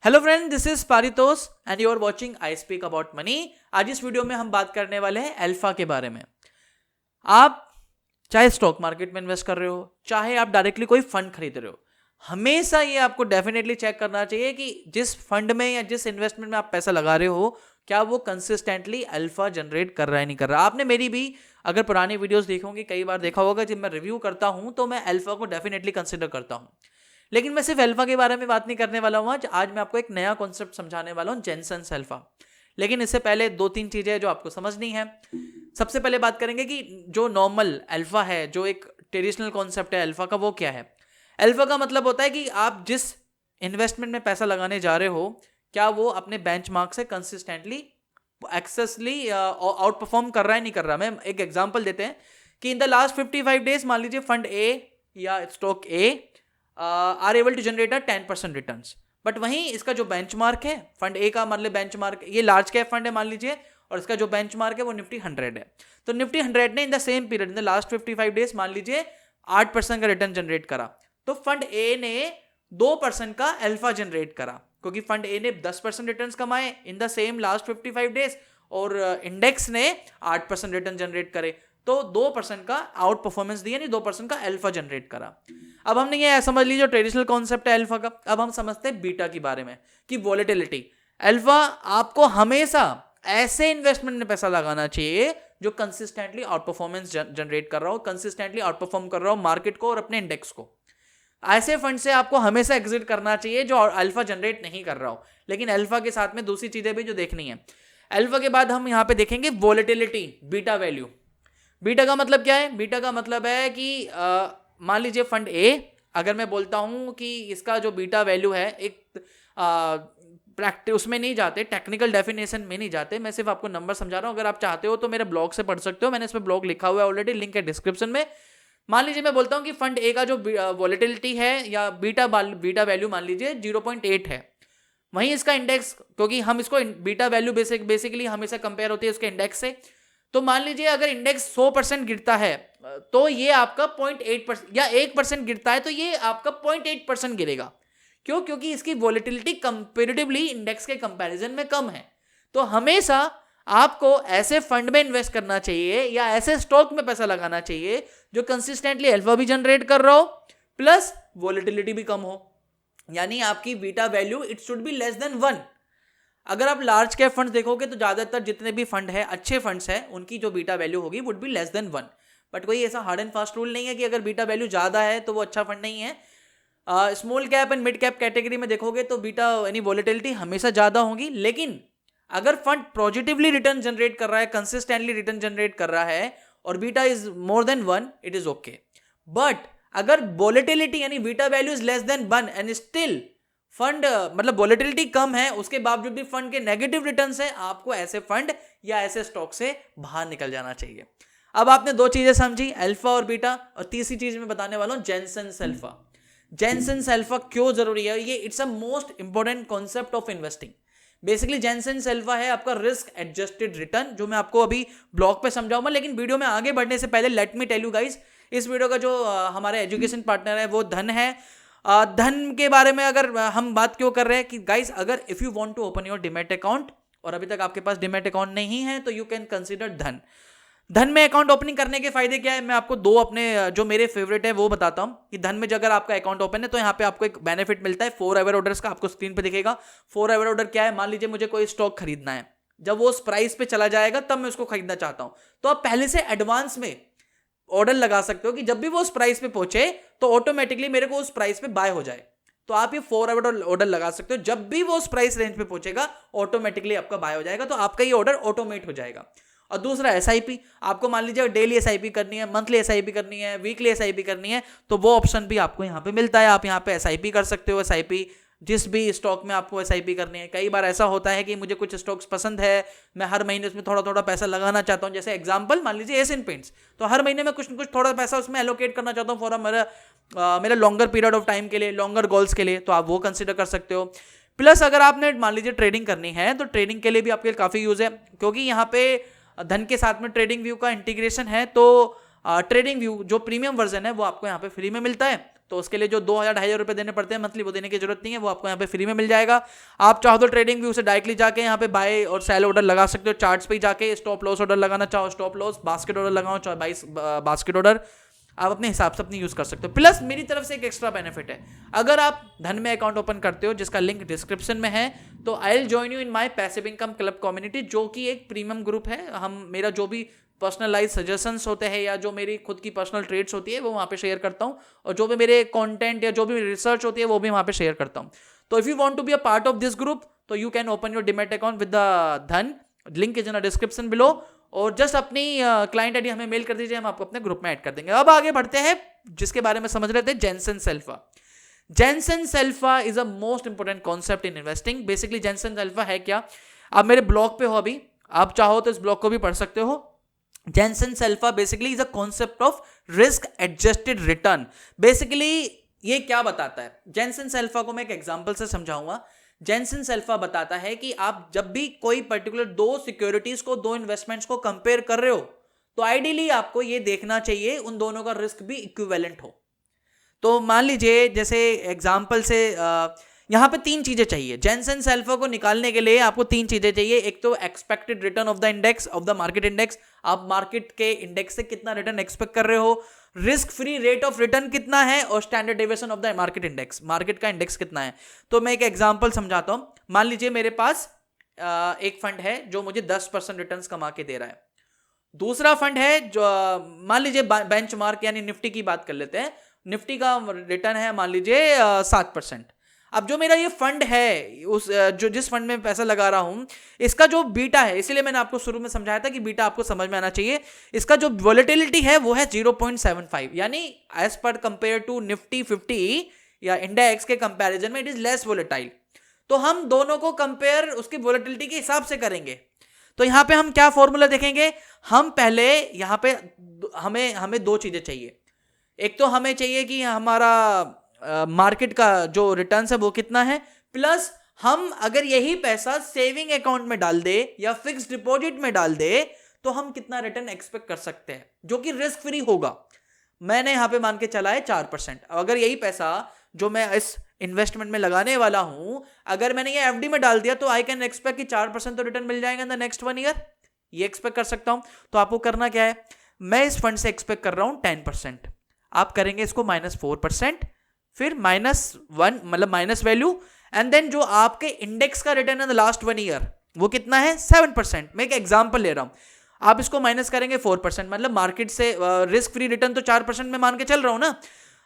Hello friend, this is Paritosh and you are watching I speak about money. आज इस video में हम बात करने वाले हैं अल्फा के बारे में। आप चाहे स्टॉक मार्केट में इन्वेस्ट कर रहे हो, चाहे आप डायरेक्टली कोई फंड खरीद रहे हो, हमेशा ये आपको डेफिनेटली चेक करना चाहिए कि जिस फंड में या जिस इन्वेस्टमेंट में आप पैसा लगा रहे हो, क्या वो कंसिस्टेंटली अल्फा जनरेट कर रहा है नहीं कर रहा। आपने मेरी भी अगर पुरानी वीडियोस देखोगे, कई बार देखा होगा, जब मैं रिव्यू करता हूं तो मैं अल्फा को डेफिनेटली कंसिडर करता हूं। लेकिन मैं सिर्फ अल्फा के बारे में बात नहीं करने वाला हूँ। आज मैं आपको एक नया कॉन्सेप्ट समझाने वाला हूँ, जेनसेंस अल्फा। लेकिन इससे पहले दो तीन चीजें जो आपको समझनी है। सबसे पहले बात करेंगे कि जो नॉर्मल अल्फा है, जो एक ट्रेडिशनल कॉन्सेप्ट है अल्फा का, वो क्या है। अल्फा का मतलब होता है कि आप जिस इन्वेस्टमेंट में पैसा लगाने जा रहे हो, क्या वो अपने बेंचमार्क से कंसिस्टेंटली एक्सेसली आउट परफॉर्म कर रहा है नहीं कर रहा। मैं एक एग्जांपल देते हैं कि इन द लास्ट 55 डेज मान लीजिए फंड ए या stock A are able to generate 10% returns. But वहीं इसका जो बेंचमार्क है, फंड ए का मतलब बेंचमार्क, ये लार्ज कैप फंड है मान लीजिए, और इसका जो बेंचमार्क है वो निफ्टी 100 है। तो निफ्टी 100 ने in the same period, in the last 55 days मान लीजिए 8% का रिटर्न जनरेट करा। तो फंड ए ने 2% का अल्फा जनरेट करा, क्योंकि फंड ए ने 10% रिटर्न्स कमाए in the same last 55 days और इंडेक्स ने 8% रिटर्न जनरेट करे। तो 2% का आउट परफॉर्मेंस दिया, नहीं 2% का अल्फा जनरेट करा। अब हमने ये समझ लीजिए ट्रेडिशनल कॉन्सेप्ट है अल्फा का। अब हम समझते हैं बीटा के बारे में कि वॉलेटिलिटी। अल्फा आपको हमेशा ऐसे इन्वेस्टमेंट में पैसा लगाना चाहिए जो कंसिस्टेंटली आउट परफॉर्मेंस जनरेट कर रहा हो, कंसिस्टेंटली आउट परफॉर्म कर रहा हो मार्केट को और अपने इंडेक्स को। ऐसे फंड से आपको हमेशा एग्जिट करना चाहिए जो अल्फा जनरेट नहीं कर रहा हो। लेकिन अल्फा के साथ में दूसरी चीजें भी जो देखनी है। अल्फा के बाद हम यहां पे देखेंगे वॉलेटिलिटी, बीटा वैल्यू। बीटा का मतलब क्या है? बीटा का मतलब है कि मान लीजिए फंड ए, अगर मैं बोलता हूं कि इसका जो बीटा वैल्यू है, एक प्रैक्टिस उसमें नहीं जाते, टेक्निकल डेफिनेशन में नहीं जाते, मैं सिर्फ आपको नंबर समझा रहा हूं। अगर आप चाहते हो तो मेरे ब्लॉग से पढ़ सकते हो, मैंने इसमें ब्लॉग लिखा हुआ है ऑलरेडी, लिंक है डिस्क्रिप्शन में। मान लीजिए मैं बोलता हूं कि फंड ए का जो वॉलेटिलिटी है या बीटा वैल्यू मान लीजिए 0.8 है। वहीं इसका इंडेक्स, क्योंकि हम इसको बीटा वैल्यू बेसिकली हमेशा कंपेयर होती है उसके इंडेक्स से। तो मान लीजिए अगर इंडेक्स 100% गिरता है तो ये आपका 0.8%, या 1% गिरता है तो ये आपका 0.8% गिरेगा। क्यों? क्योंकि इसकी वॉलेटिलिटी कंपैरेटिवली इंडेक्स के कंपैरिजन में कम है। तो हमेशा आपको ऐसे फंड में इन्वेस्ट करना चाहिए या ऐसे स्टॉक में पैसा लगाना चाहिए जो कंसिस्टेंटली अल्फा भी जनरेट कर रहा हो प्लस वॉलेटिलिटी भी कम हो। यानी आपकी beta value it should be less than 1। अगर आप लार्ज कैप फंड देखोगे तो ज्यादातर जितने भी फंड है, अच्छे फंड्स हैं, उनकी जो बीटा वैल्यू होगी would be less than 1। But कोई ऐसा हार्ड एंड फास्ट रूल नहीं है कि अगर बीटा वैल्यू ज्यादा है तो वो अच्छा फंड नहीं है। Small cap and mid cap category में देखोगे तो बीटा यानी वॉलेटिलिटी हमेशा ज्यादा होगी। लेकिन अगर फंड पॉजिटिवली रिटर्न जनरेट कर रहा है, कंसिस्टेंटली रिटर्न जनरेट कर रहा है और beta is more than 1, it is okay. But अगर वॉलेटिलिटी यानी beta value is less than 1 and still fund मतलब वॉलेटिलिटी कम है, उसके बावजूद भी फंड के नेगेटिव रिटर्न्स है, आपको ऐसे फंड या ऐसे स्टॉक से बाहर निकल जाना चाहिए। अब आपने दो चीजें समझी, अल्फा और बीटा, और तीसरी चीज मैं बताने वाला हूं जेनसेंस अल्फा। जेनसेंस अल्फा क्यों जरूरी है? ये it's a most important concept of investing. Basically Jensen's alpha है आपका रिस्क एडजस्टेड रिटर्न, जो मैं आपको अभी ब्लॉग पे समझाऊंगा। लेकिन वीडियो में आगे बढ़ने से पहले let me tell you guys, इस वीडियो का जो हमारे एजुकेशन पार्टनर है वो धन है। धन के बारे में अगर हम बात क्यों कर रहे हैं कि गाइस, अगर if you want to open your demat account और अभी तक आपके पास डीमैट अकाउंट नहीं है तो यू कैन कंसीडर धन। धन में अकाउंट ओपनिंग करने के फायदे क्या है? मैं आपको दो अपने जो मेरे फेवरेट है वो बताता हूं कि धन में अगर आपका अकाउंट ओपन है तो यहाँ पे आपको एक बेनिफिट मिलता है 4 अवर ऑर्डर्स का। आपको स्क्रीन पे दिखेगा 4 अवर ऑर्डर क्या है। मान लीजिए मुझे कोई स्टॉक खरीदना है, जब वो उस प्राइस पे चला जाएगा तब मैं उसको खरीदना चाहता हूं, तो आप पहले से एडवांस में ऑर्डर लगा सकते हो कि जब भी वो उस प्राइस पे पहुंचे तो ऑटोमेटिकली मेरे को उस प्राइस पे बाय हो जाए। तो आप ये 4 अवर ऑर्डर लगा सकते हो, जब भी वो उस प्राइस रेंज पे पहुंचेगा ऑटोमेटिकली आपका बाय हो जाएगा, तो आपका ये ऑर्डर ऑटोमेट हो जाएगा। और दूसरा एसआईपी, आपको मान लीजिए डेली एसआईपी करनी है, मंथली एसआईपी करनी है, वीकली एसआईपी करनी है, तो वो ऑप्शन भी आपको यहाँ पे मिलता है। आप यहाँ पे एसआईपी कर सकते हो। एसआईपी जिस भी स्टॉक में आपको एसआईपी करनी है। कई बार ऐसा होता है कि मुझे कुछ स्टॉक्स पसंद है, मैं हर महीने उसमें थोड़ा थोड़ा पैसा लगाना चाहता हूँ। जैसे एग्जांपल मान लीजिए एशियन पेंट्स, तो हर महीने में कुछ न कुछ थोड़ा पैसा उसमें एलोकेट करना चाहता हूँ फॉर मेरा लॉन्गर पीरियड ऑफ टाइम के लिए, लॉन्गर गोल्स के लिए, तो आप वो कंसिडर कर सकते हो। प्लस अगर आपने मान लीजिए ट्रेडिंग करनी है तो ट्रेडिंग के लिए भी आपके काफ़ी यूज़ है, क्योंकि यहाँ पे धन के साथ में ट्रेडिंग व्यू का इंटीग्रेशन है। तो ट्रेडिंग व्यू जो प्रीमियम वर्जन है वो आपको यहाँ पे फ्री में मिलता है। तो उसके लिए जो 2,000-2,500 रुपए देने पड़ते हैं मंथली, वो देने की जरूरत नहीं है, वो आपको यहाँ पे फ्री में मिल जाएगा। आप चाहो तो ट्रेडिंग व्यू से डायरेक्टली जाके यहाँ पे बाय और सेल ऑर्डर लगा सकते हो, चार्ट्स पे जाके स्टॉप लॉस ऑर्डर लगाना चाहो स्टॉप लॉस, बास्केट ऑर्डर लगाओ चाहो बास्केट ऑर्डर, आप अपने हिसाब से अपनी यूज कर सकते हो। प्लस मेरी तरफ से एक एक्स्ट्रा बेनिफिट है, अगर आप धन में अकाउंट ओपन करते हो जिसका लिंक डिस्क्रिप्शन में है, तो I will join you in my passive income club community, जो कि एक प्रीमियम ग्रुप है। हम मेरा जो भी पर्सनलाइज सजेशंस होते हैं या जो मेरी खुद की पर्सनल ट्रेड्स होती है वो वहाँ पे शेयर करता हूँ, और जो भी मेरे कंटेंट या जो भी रिसर्च होती है वो भी वहाँ पे शेयर करता हूँ। तो if you want to be a part of this group, तो you can open your demat account with the Dhan, link is in the description below, और जस्ट अपनी क्लाइंट आईडी हमें मेल कर दीजिए, हम आपको अपने ग्रुप में ऐड कर देंगे। अब आगे बढ़ते हैं जिसके बारे में समझ रहे थे, Jensen alpha. Jensen alpha is a most important concept in investing. Basically Jensen alpha है क्या, आप मेरे ब्लॉग पे हो अभी, आप चाहो तो इस ब्लॉग को भी पढ़ सकते हो। Jensen alpha basically is a concept of risk adjusted return. Basically ये क्या बताता है, जेनसेन अल्फा को मैं एक एग्जांपल से समझाऊंगा। जेनसेन अल्फा बताता है कि आप जब भी कोई पर्टिकुलर दो सिक्योरिटीज को, दो इन्वेस्टमेंट्स को कंपेयर कर रहे हो, तो आइडियली आपको ये देखना चाहिए उन दोनों का रिस्क भी इक्विवेलेंट हो। तो मान लीजिए जैसे एग्जांपल से यहाँ पे तीन चीजें चाहिए जेनसेन अल्फा को निकालने के लिए, आपको तीन चीजें चाहिए। एक तो expected return of the index, of the market index, आप मार्केट के इंडेक्स से कितना रिटर्न एक्सपेक्ट कर रहे हो, risk free rate of return कितना है, और standard deviation of the market index, market का इंडेक्स कितना है। तो मैं एक एग्जांपल समझाता हूं। मान लीजिए मेरे पास एक फंड है जो मुझे 10% रिटर्न्स कमा के दे रहा है। दूसरा फंड है जो मान लीजिए बेंचमार्क यानी निफ्टी की बात कर लेते हैं, निफ्टी का रिटर्न है मान लीजिए 7%। अब जो मेरा ये फंड है, उस जो जिस फंड में पैसा लगा रहा हूं, इसका जो बीटा है, इसीलिए मैंने आपको शुरू में समझाया था कि बीटा आपको समझ में आना चाहिए। इसका जो वोलेटिलिटी है वो है 0.75, यानी as per compare to Nifty 50 या इंडेक्स के कंपैरिजन में इट इज लेस वोलेटाइल। तो हम दोनों को कंपेयर उसकी वोलेटिलिटी के हिसाब से करेंगे। तो यहां पे हम क्या फॉर्मूला देखेंगे, हम पहले यहां पे हमें दो चीजें चाहिए। एक तो हमें चाहिए कि हमारा मार्केट का जो रिटर्न्स है वो कितना है, प्लस हम अगर यही पैसा सेविंग अकाउंट में डाल दे या फिक्स डिपॉजिट में डाल दे तो हम कितना रिटर्न एक्सपेक्ट कर सकते हैं जो कि रिस्क फ्री होगा। मैंने यहां पे मान के चला है 4%। अगर यही पैसा जो मैं इस इन्वेस्टमेंट में लगाने वाला हूं, अगर मैंने ये एफडी में डाल दिया, तो आई कैन एक्सपेक्ट कि 4% तो रिटर्न मिल जाएगा इन द नेक्स्ट 1 ईयर, ये एक्सपेक्ट कर सकता हूं। तो आपको करना क्या है, मैं इस फंड से एक्सपेक्ट कर रहा हूं 10%, आप करेंगे इसको -4%, फिर -1 मतलब माइनस वैल्यू, एंड देन जो आपके इंडेक्स का रिटर्न है द लास्ट 1 ईयर वो कितना है 7%। मैं एक एग्जांपल ले रहा हूं, आप इसको माइनस करेंगे 4%, मतलब मार्केट से रिस्क फ्री रिटर्न तो 4% में मान के चल रहा हूं ना,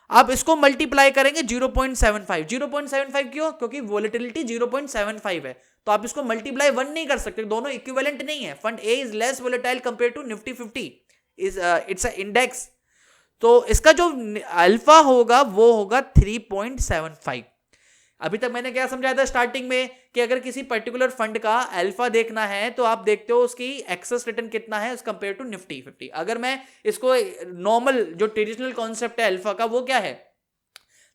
आप इसको मल्टीप्लाई करेंगे 0.75। 0.75 क्यों, क्योंकि वोलेटिलिटी 0.75 है, तो आप इसको मल्टीप्लाई 1 नहीं कर सकते, दोनों इक्विवेलेंट नहीं है। Fund A is less volatile compare to Nifty 50, it's a index. तो इसका जो अल्फा होगा वो होगा 3.75। अभी तक मैंने क्या समझाया था स्टार्टिंग में कि अगर किसी पर्टिकुलर फंड का अल्फा देखना है तो आप देखते हो उसकी एक्सेस रिटर्न कितना है कंपेयर टू निफ्टी 50। अगर मैं इसको नॉर्मल जो ट्रेडिशनल कॉन्सेप्ट है अल्फा का, वो क्या है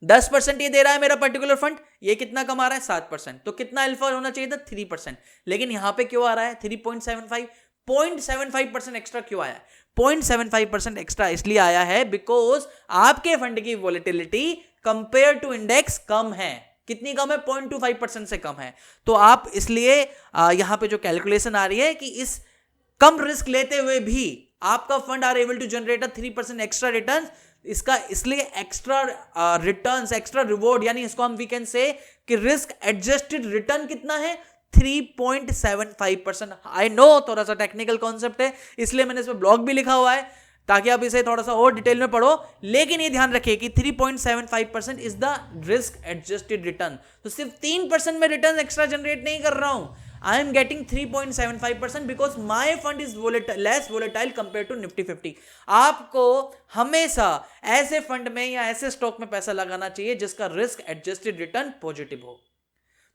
10% ये दे रहा है मेरा पर्टिकुलर फंड, ये कितना कमा रहा है 7%, तो कितना अल्फा होना चाहिए था 3%। लेकिन यहां पे क्यों आ रहा है 3.75? 0.75% एक्स्ट्रा क्यों आया है? 0.75% एक्स्ट्रा इसलिए आया है बिकॉज आपके फंड की वोलेटिलिटी कंपेयर टू इंडेक्स कम है। कितनी कम है? 0.25% से कम है। तो आप इसलिए यहां पे जो कैलकुलेशन आ रही है कि इस कम रिस्क लेते हुए भी आपका fund are able to generate 3% extra return, इसका इसलिए एक्स्ट्रा रिटर्न्स, एक्स्ट्रा रिवॉर्ड, यानी इसको हम वी कैन से कि रिस्क एडजस्टेड रिटर्न कितना है 3.75%। आई नो थोड़ा सा टेक्निकल कॉन्सेप्ट है, इसलिए मैंने इसमें ब्लॉग भी लिखा हुआ है ताकि आप इसे थोड़ा सा और डिटेल में पढ़ो, लेकिन ये ध्यान रखिए कि 3.75% is the risk adjusted return. तो सिर्फ 3% में रिटर्न एक्स्ट्रा जनरेट नहीं कर रहा हूं, I am getting 3.75% because my fund is less volatile compare to Nifty 50। आपको हमेशा ऐसे फंड में या ऐसे स्टॉक में पैसा लगाना चाहिए जिसका रिस्क एडजस्टेड रिटर्न पॉजिटिव हो।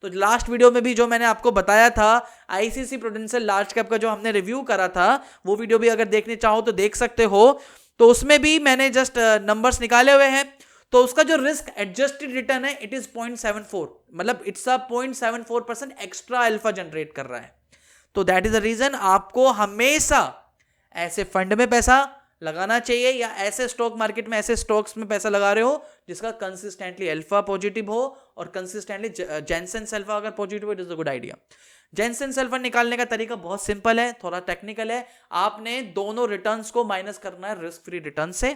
तो लास्ट वीडियो में भी जो मैंने आपको बताया था आईसीसी प्रूडेंशियल लार्ज कैप का जो हमने रिव्यू करा था, वो वीडियो भी अगर देखने चाहो तो देख सकते हो। तो उसमें भी मैंने जस्ट नंबर्स निकाले हुए हैं। तो उसका जो रिस्क एडजस्टेड रिटर्न है इट इज 0.74, मतलब it's a 0.74% extra alpha generate कर रहा है। तो दैट इज द रीजन आपको हमेशा ऐसे फंड में पैसा लगाना चाहिए, या ऐसे स्टॉक मार्केट में ऐसे स्टॉक्स में पैसा लगा रहे हो जिसका कंसिस्टेंटली अल्फा पॉजिटिव हो और कंसिस्टेंटली जेनसेंस अल्फा अगर पॉजिटिव हो, it is a good idea. Jensen's alpha निकालने का तरीका बहुत सिंपल है, थोड़ा टेक्निकल है। आपने दोनों रिटर्न्स को माइनस करना है रिस्क फ्री रिटर्न से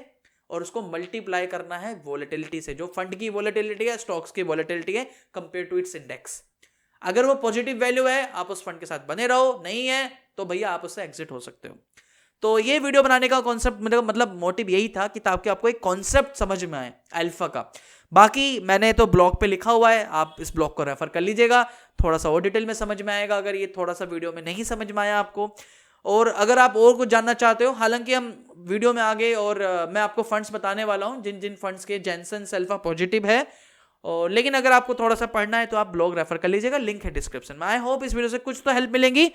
और उसको मल्टीप्लाई करना है वोलेटिलिटी से, जो फंड की वोलेटिलिटी है, स्टॉक्स की वोलेटिलिटी है कंपेयर टू इट्स इंडेक्स। अगर वो पॉजिटिव वैल्यू है आप उस फंड के साथ बने रहो, नहीं है तो भैया आप उससे एग्जिट हो सकते हो। तो ये वीडियो बनाने का कॉन्सेप्ट मतलब मोटिव यही था कि ताकि आपको एक कॉन्सेप्ट समझ में आए अल्फा का। बाकी मैंने तो ब्लॉग पे लिखा हुआ है, आप इस ब्लॉग को रेफर कर लीजिएगा, थोड़ा सा और डिटेल में समझ में आएगा अगर ये थोड़ा सा वीडियो में नहीं समझ में आया आपको। और अगर आप और कुछ जानना चाहते हो, हालांकि हम वीडियो में आगे और मैं आपको फंड्स बताने वाला हूँ जिन जिन फंड्स के जेनसेंस अल्फा पॉजिटिव है, और लेकिन अगर आपको थोड़ा सा पढ़ना है तो आप ब्लॉग रेफर कर लीजिएगा, लिंक है डिस्क्रिप्शन में। आई होप इस वीडियो से कुछ तो हेल्प मिलेगी।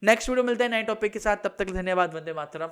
नेक्स्ट वीडियो मिलते हैं नए टॉपिक के साथ, तब तक धन्यवाद। वंदे मातरम।